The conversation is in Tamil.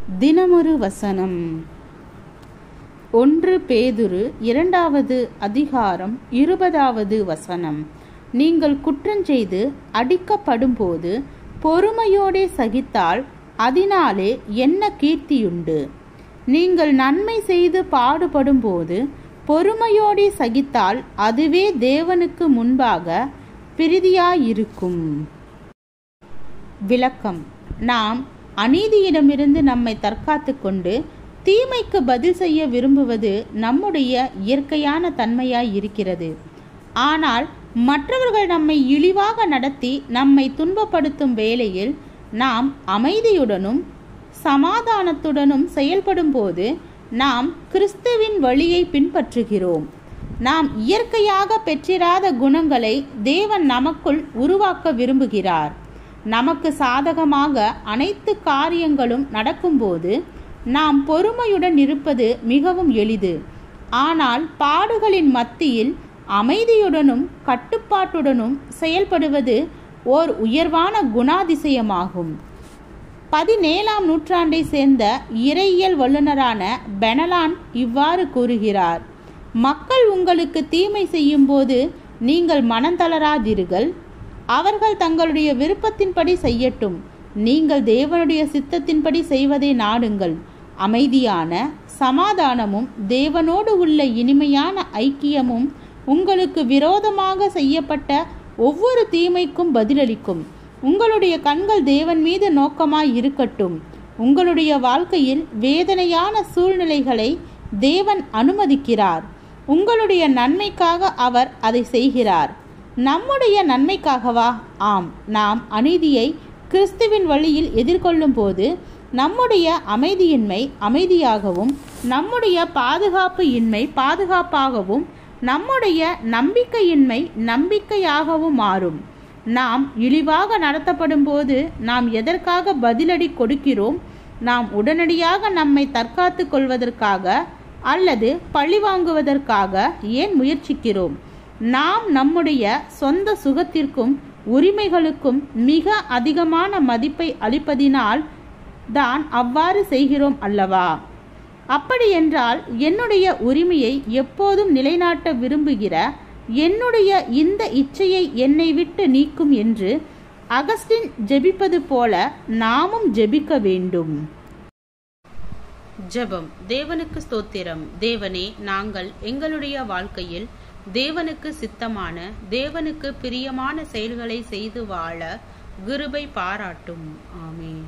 தினமொரு வசனம். 1 பேதுரு 2வது அதிகாரம் 20வது வசனம். நீங்கள் குற்றஞ்செய்து அடிக்கப்படும்போது பொறுமையோடே சகித்தால் அதனாலே என்ன கீர்த்தியுண்டு? நீங்கள் நன்மை செய்து பாடுபடும்போது பொறுமையோடே சகித்தால் அதுவே தேவனுக்கு முன்பாக பிரீதியாயிருக்கும். விளக்கம். நாம் அநீதியிடமிருந்து நம்மை தற்காத்து கொண்டு தீமைக்கு பதில் செய்ய விரும்புவது நம்முடைய இயற்கையான தன்மையாய் இருக்கிறது. ஆனால் மற்றவர்கள் நம்மை இழிவாக நடத்தி நம்மை துன்பப்படுத்தும் வேளையில் நாம் அமைதியுடனும் சமாதானத்துடனும் செயல்படும் போது நாம் கிறிஸ்துவின் வழியை பின்பற்றுகிறோம். நாம் இயற்கையாக பெற்றிராத குணங்களை தேவன் நமக்குள் உருவாக்க விரும்புகிறார். நமக்கு சாதகமாக அனைத்து காரியங்களும் நடக்கும்போது நாம் பொறுமையுடன் இருப்பது மிகவும் எளிது. ஆனால் பாடுகளின் மத்தியில் அமைதியுடனும் கட்டுப்பாட்டுடனும் செயல்படுவது ஓர் உயர்வான குணாதிசயமாகும். 17ஆம் நூற்றாண்டை சேர்ந்த இறையியல் வல்லுநரான பெனலான் இவ்வாறு கூறுகிறார்: மக்கள் உங்களுக்கு தீமை செய்யும் போது நீங்கள் மனந்தளராதீர்கள். அவர்கள் தங்களுடைய விருப்பத்தின்படி செய்யட்டும். நீங்கள் தேவனுடைய சித்தத்தின்படி செய்வதை நாடுங்கள். அமைதியான சமாதானமும் தேவனோடு உள்ள இனிமையான ஐக்கியமும் உங்களுக்கு விரோதமாக செய்யப்பட்ட ஒவ்வொரு தீமைக்கும் பதிலளிக்கும். உங்களுடைய கண்கள் தேவன் மீது நோக்கமாய் இருக்கட்டும். உங்களுடைய வாழ்க்கையில் வேதனையான சூழ்நிலைகளை தேவன் அனுமதிக்கிறார். உங்களுடைய நன்மைக்காக அவர் அதை செய்கிறார். நம்முடைய நன்மைக்காகவா? ஆம். நாம் அநீதியை கிறிஸ்துவின் வழியில் எதிர்கொள்ளும் போது நம்முடைய அமைதியின்மை அமைதியாகவும், நம்முடைய பாதுகாப்பு இன்மை பாதுகாப்பாகவும், நம்முடைய நம்பிக்கையின்மை நம்பிக்கையாகவும் மாறும். நாம் இழிவாக நடத்தப்படும் போது நாம் எதற்காக பதிலடி கொடுக்கிறோம்? நாம் உடனடியாக நம்மை தற்காத்து கொள்வதற்காக அல்லது பழிவாங்குவதற்காக ஏன் முயற்சிக்கிறோம்? நாம் நம்முடைய சொந்த சுகத்திற்கும் உரிமைகளுக்கும் மிக அதிகமான மதிப்பை அளிப்பதினால் தான் அவ்வாறு செய்கிறோம் அல்லவா? அப்படியென்றால் என்னுடைய உரிமையை எப்போதும் நிலைநாட்ட விரும்புகிற என்னுடைய இந்த இச்சையை என்னை விட்டு நீக்கும் என்று அகஸ்டின் ஜெபிப்பது போல நாமும் ஜெபிக்க வேண்டும். ஜெபம். தேவனுக்கு ஸ்தோத்திரம். தேவனே, நாங்கள் எங்களுடைய வாழ்க்கையில் தேவனுக்கு சித்தமான, தேவனுக்கு பிரியமான செயல்களை செய்து வாழ கிருபை பாராட்டும். ஆமென்.